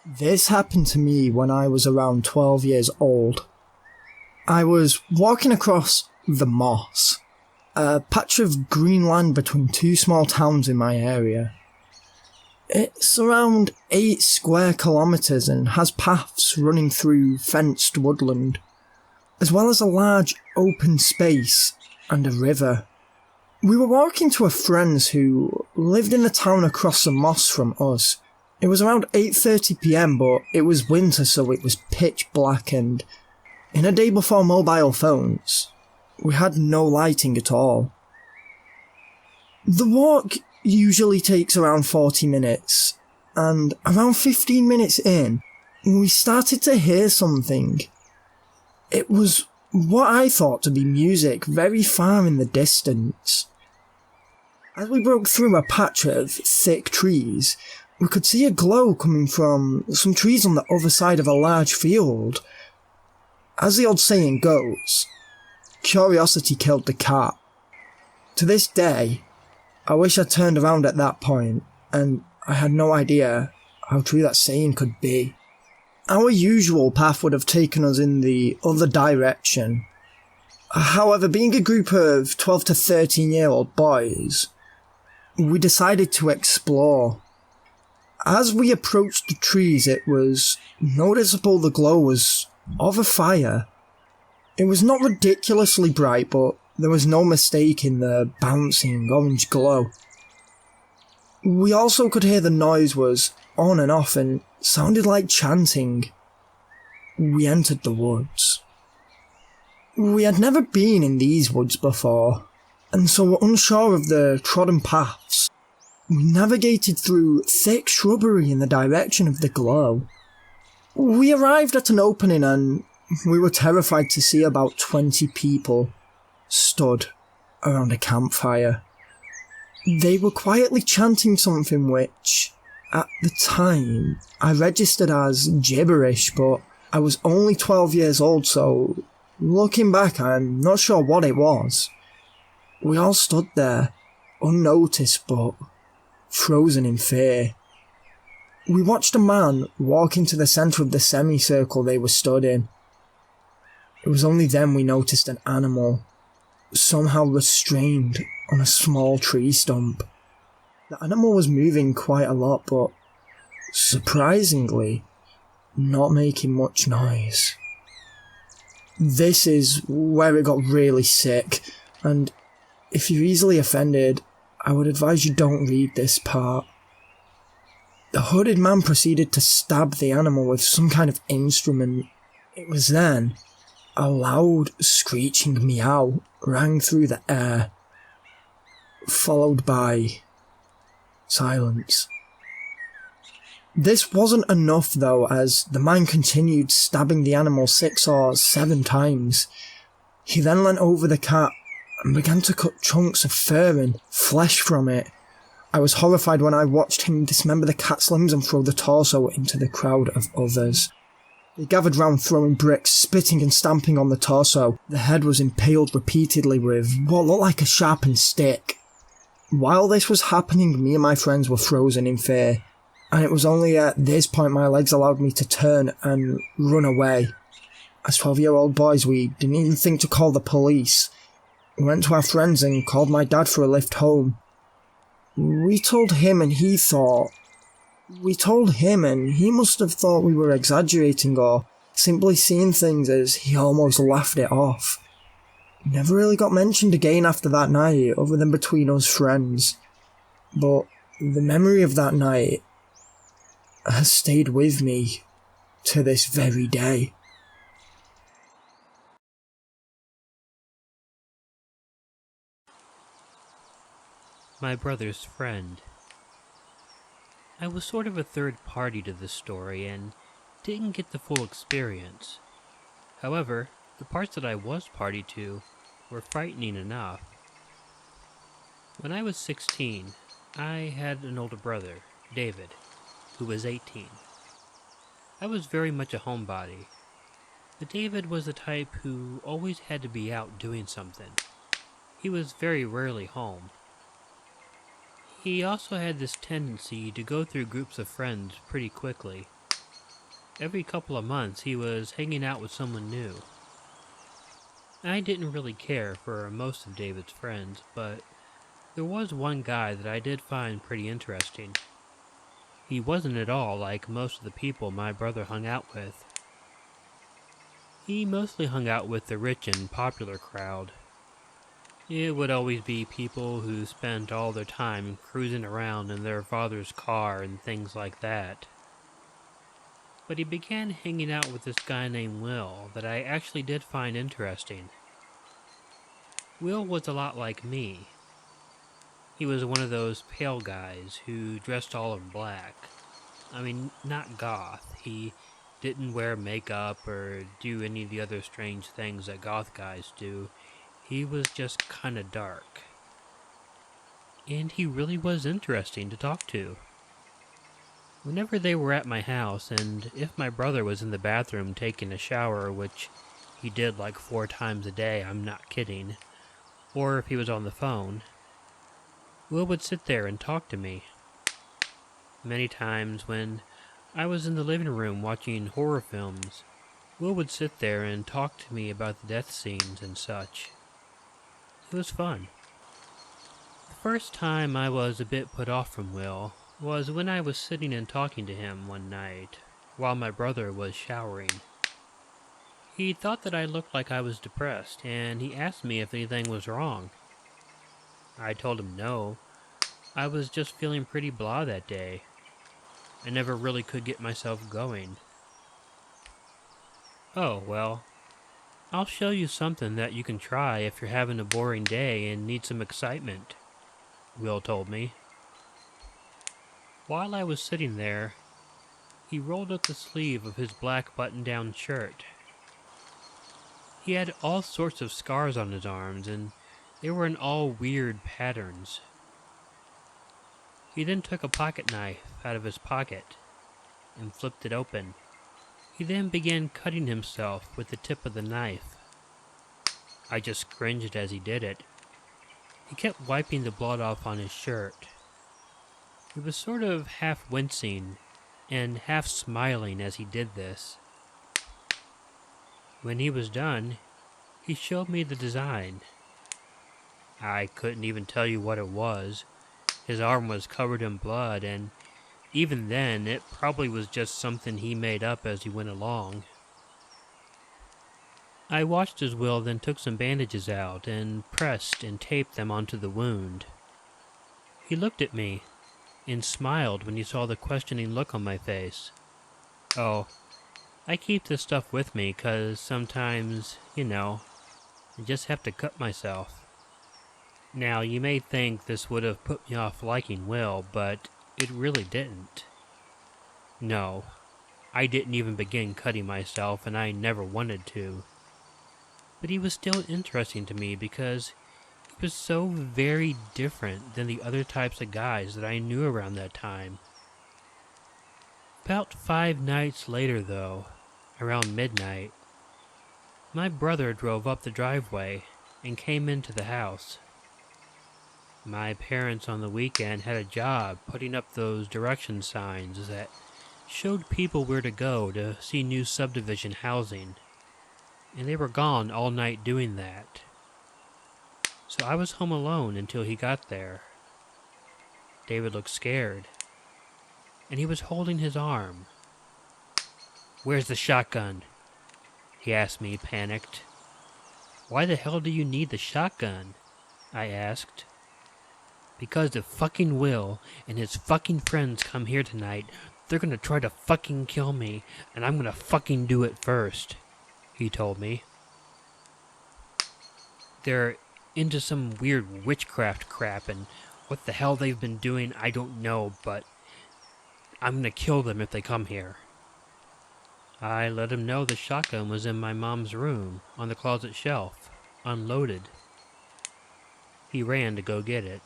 This happened to me when I was around 12 years old. I was walking across the Moss, a patch of green land between two small towns in my area. It's around 8 square kilometres and has paths running through fenced woodland, as well as a large open space and a river. We were walking to a friend's who lived in the town across the Moss from us. It was around 8:30 PM, but it was winter, so it was pitch black, and in a day before mobile phones, we had no lighting at all. The walk usually takes around 40 minutes, and around 15 minutes in, we started to hear something. It was what I thought to be music very far in the distance. As we broke through a patch of thick trees, we could see a glow coming from some trees on the other side of a large field. As the old saying goes, curiosity killed the cat. To this day, I wish I'd turned around at that point, and I had no idea how true that saying could be. Our usual path would have taken us in the other direction. However, being a group of 12 to 13-year-old boys, we decided to explore. As we approached the trees, it was noticeable the glow was of a fire. It was not ridiculously bright, but there was no mistake in the bouncing orange glow. We also could hear the noise was on and off and sounded like chanting. We entered the woods. We had never been in these woods before, and so were unsure of the trodden paths. We navigated through thick shrubbery in the direction of the glow. We arrived at an opening and we were terrified to see about 20 people stood around a campfire. They were quietly chanting something which, at the time, I registered as gibberish, but I was only 12 years old, so looking back, I'm not sure what it was. We all stood there, unnoticed but frozen in fear. We watched a man walk into the centre of the semicircle they were stood in. It was only then we noticed an animal, somehow restrained on a small tree stump. The animal was moving quite a lot, but surprisingly, not making much noise. This is where it got really sick, and if you're easily offended, I would advise you don't read this part. The hooded man proceeded to stab the animal with some kind of instrument. It was then a loud screeching meow rang through the air, followed by silence. This wasn't enough though, as the man continued stabbing the animal 6 or 7 times. He then leant over the cat and began to cut chunks of fur and flesh from it. I was horrified when I watched him dismember the cat's limbs and throw the torso into the crowd of others. They gathered round throwing bricks, spitting and stamping on the torso. The head was impaled repeatedly with what looked like a sharpened stick. While this was happening, me and my friends were frozen in fear, and it was only at this point my legs allowed me to turn and run away. As 12-year-old boys, we didn't even think to call the police. We went to our friends and called my dad for a lift home. We told him and he must have thought we were exaggerating or simply seeing things, as he almost laughed it off. It never really got mentioned again after that night, other than between us friends. But the memory of that night has stayed with me to this very day. My brother's friend. I was sort of a third party to this story and didn't get the full experience. However, the parts that I was party to were frightening enough. When I was 16, I had an older brother, David, who was 18. I was very much a homebody, but David was the type who always had to be out doing something. He was very rarely home. He also had this tendency to go through groups of friends pretty quickly. every couple of months he was hanging out with someone new. I didn't really care for most of David's friends, but there was one guy that I did find pretty interesting. He wasn't at all like most of the people my brother hung out with. He mostly hung out with the rich and popular crowd. It would always be people who spent all their time cruising around in their father's car and things like that. But he began hanging out with this guy named Will that I actually did find interesting. Will was a lot like me. He was one of those pale guys who dressed all in black. I mean, not goth. He didn't wear makeup or do any of the other strange things that goth guys do. He was just kinda dark. And he really was interesting to talk to. Whenever they were at my house, and if my brother was in the bathroom taking a shower, which he did like 4 times a day, I'm not kidding, or if he was on the phone, Will would sit there and talk to me. Many times when I was in the living room watching horror films, Will would sit there and talk to me about the death scenes and such. It was fun. The first time I was a bit put off from Will was when I was sitting and talking to him one night while my brother was showering. He thought that I looked like I was depressed, and he asked me if anything was wrong. I told him no. I was just feeling pretty blah that day. I never really could get myself going. "Oh, well, I'll show you something that you can try if you're having a boring day and need some excitement," Will told me. While I was sitting there, he rolled up the sleeve of his black button-down shirt. He had all sorts of scars on his arms, and they were in all weird patterns. He then took a pocket knife out of his pocket and flipped it open. He then began cutting himself with the tip of the knife. I just cringed as he did it. He kept wiping the blood off on his shirt. He was sort of half wincing and half smiling as he did this. When he was done, he showed me the design. I couldn't even tell you what it was. His arm was covered in blood, and even then, it probably was just something he made up as he went along. I watched as Will then took some bandages out and pressed and taped them onto the wound. He looked at me and smiled when he saw the questioning look on my face. "Oh, I keep this stuff with me 'cause sometimes, I just have to cut myself." Now, you may think this would have put me off liking Will, but it really didn't. No, I didn't even begin cutting myself, and I never wanted to. But he was still interesting to me because he was so very different than the other types of guys that I knew around that time. About 5 nights later, though, around midnight, my brother drove up the driveway and came into the house. My parents on the weekend had a job putting up those direction signs that showed people where to go to see new subdivision housing, and they were gone all night doing that. So I was home alone until he got there. David looked scared, and he was holding his arm. "Where's the shotgun?" he asked me, panicked. "Why the hell do you need the shotgun?" I asked. "Because if fucking Will and his fucking friends come here tonight, they're gonna try to fucking kill me, and I'm gonna fucking do it first," he told me. "They're into some weird witchcraft crap, and what the hell they've been doing, I don't know, but I'm gonna kill them if they come here." I let him know the shotgun was in my mom's room, on the closet shelf, unloaded. He ran to go get it.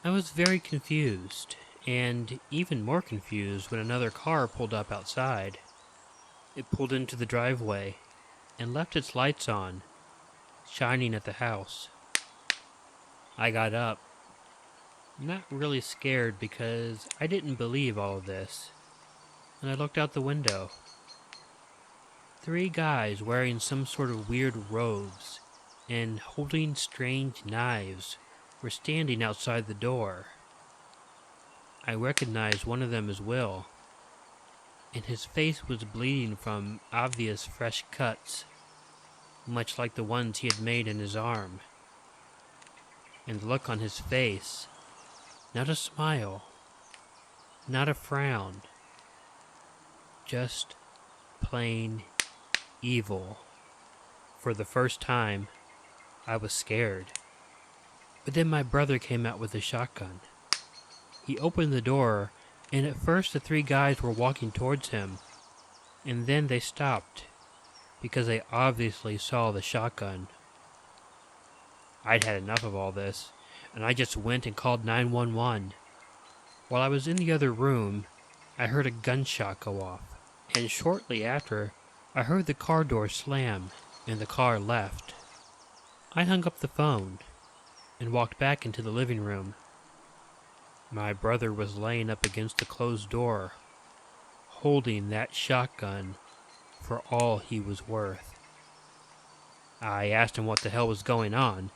I was very confused, and even more confused when another car pulled up outside. It pulled into the driveway and left its lights on, shining at the house. I got up, not really scared because I didn't believe all of this, and I looked out the window. 3 guys wearing some sort of weird robes and holding strange knives were standing outside the door. I recognized one of them as Will, and his face was bleeding from obvious fresh cuts, much like the ones he had made in his arm. And the look on his face, not a smile, not a frown, just plain evil. For the first time, I was scared. But then my brother came out with a shotgun. He opened the door, and at first the 3 guys were walking towards him, and then they stopped, because they obviously saw the shotgun. I'd had enough of all this, and I just went and called 911. While I was in the other room, I heard a gunshot go off, and shortly after, I heard the car door slam, and the car left. I hung up the phone, and walked back into the living room. My brother was laying up against the closed door, holding that shotgun for all he was worth. I asked him what the hell was going on,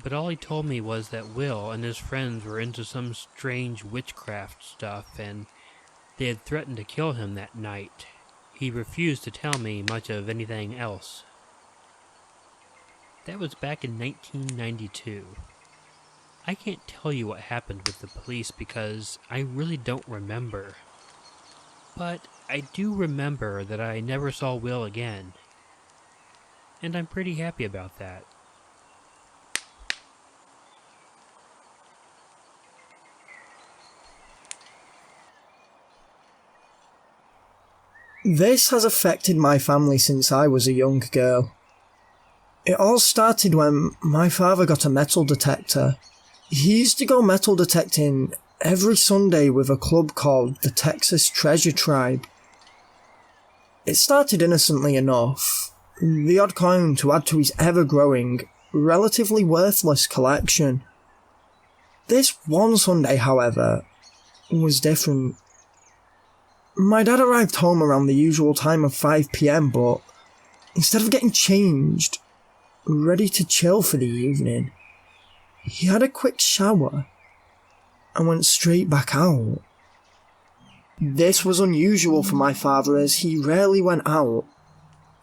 but all he told me was that Will and his friends were into some strange witchcraft stuff, and they had threatened to kill him that night. He refused to tell me much of anything else. That was back in 1992. I can't tell you what happened with the police because I really don't remember. But I do remember that I never saw Will again. And I'm pretty happy about that. This has affected my family since I was a young girl. It all started when my father got a metal detector. He used to go metal detecting every Sunday with a club called the Texas Treasure Tribe. It started innocently enough, the odd coin to add to his ever-growing, relatively worthless collection. This one Sunday, however, was different. My dad arrived home around the usual time of 5 PM, but instead of getting changed, ready to chill for the evening, he had a quick shower and went straight back out. This was unusual for my father as he rarely went out.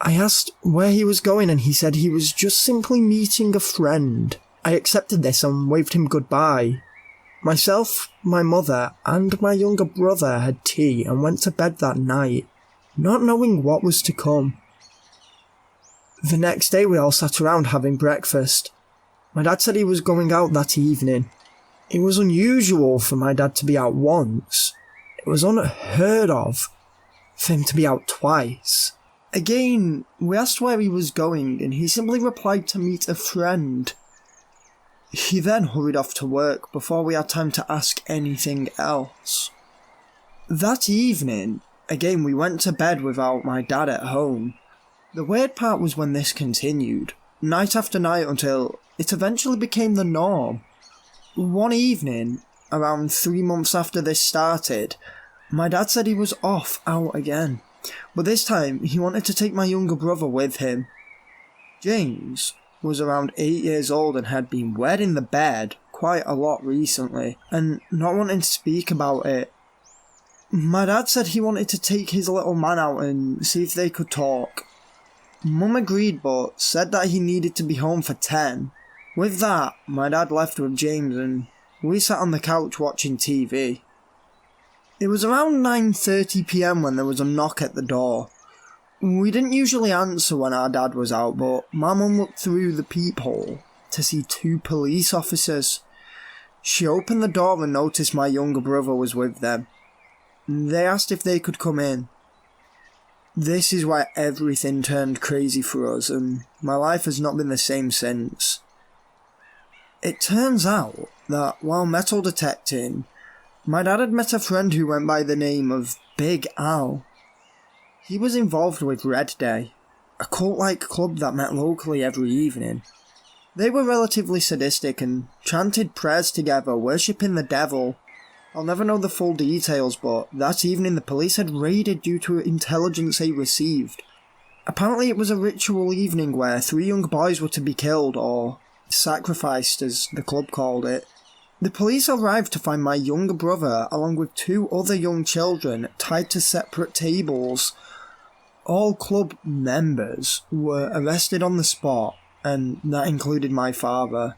I asked where he was going and he said he was just simply meeting a friend. I accepted this and waved him goodbye. Myself, my mother, and my younger brother had tea and went to bed that night, not knowing what was to come. The next day we all sat around having breakfast. My dad said he was going out that evening. It was unusual for my dad to be out once. It was unheard of for him to be out twice. Again, we asked where he was going and he simply replied to meet a friend. He then hurried off to work before we had time to ask anything else. That evening, again we went to bed without my dad at home. The weird part was when this continued, night after night until it eventually became the norm. One evening, around 3 months after this started, my dad said he was off out again, but this time he wanted to take my younger brother with him. James was around 8 years old and had been wet in the bed quite a lot recently, and not wanting to speak about it. My dad said he wanted to take his little man out and see if they could talk. Mum agreed but said that he needed to be home for 10. With that, my dad left with James and we sat on the couch watching TV. It was around 9:30 PM when there was a knock at the door. We didn't usually answer when our dad was out, but my mum looked through the peephole to see 2 police officers. She opened the door and noticed my younger brother was with them. They asked if they could come in. This is why everything turned crazy for us, and my life has not been the same since. It turns out that while metal detecting, my dad had met a friend who went by the name of Big Al. He was involved with Red Day, a cult-like club that met locally every evening. They were relatively sadistic and chanted prayers together, worshipping the devil. I'll never know the full details, but that evening the police had raided due to intelligence they received. Apparently it was a ritual evening where 3 young boys were to be killed, or sacrificed as the club called it. The police arrived to find my younger brother along with 2 other young children tied to separate tables. All club members were arrested on the spot, and that included my father.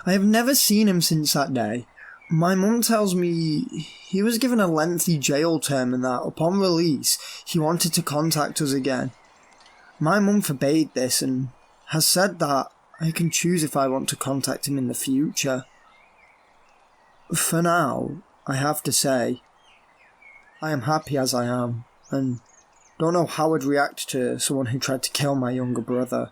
I have never seen him since that day. My mum tells me he was given a lengthy jail term and that upon release he wanted to contact us again. My mum forbade this and has said that I can choose if I want to contact him in the future. For now, I have to say, I am happy as I am, and don't know how I'd react to someone who tried to kill my younger brother.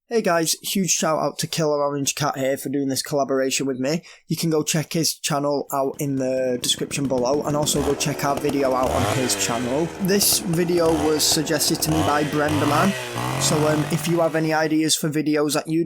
Hey guys, huge shout out to Killer Orange Cat here for doing this collaboration with me. You can go check his channel out in the description below, and also go check our video out on his channel. This video was suggested to me by Brendaman, so if you have any ideas for videos that you'd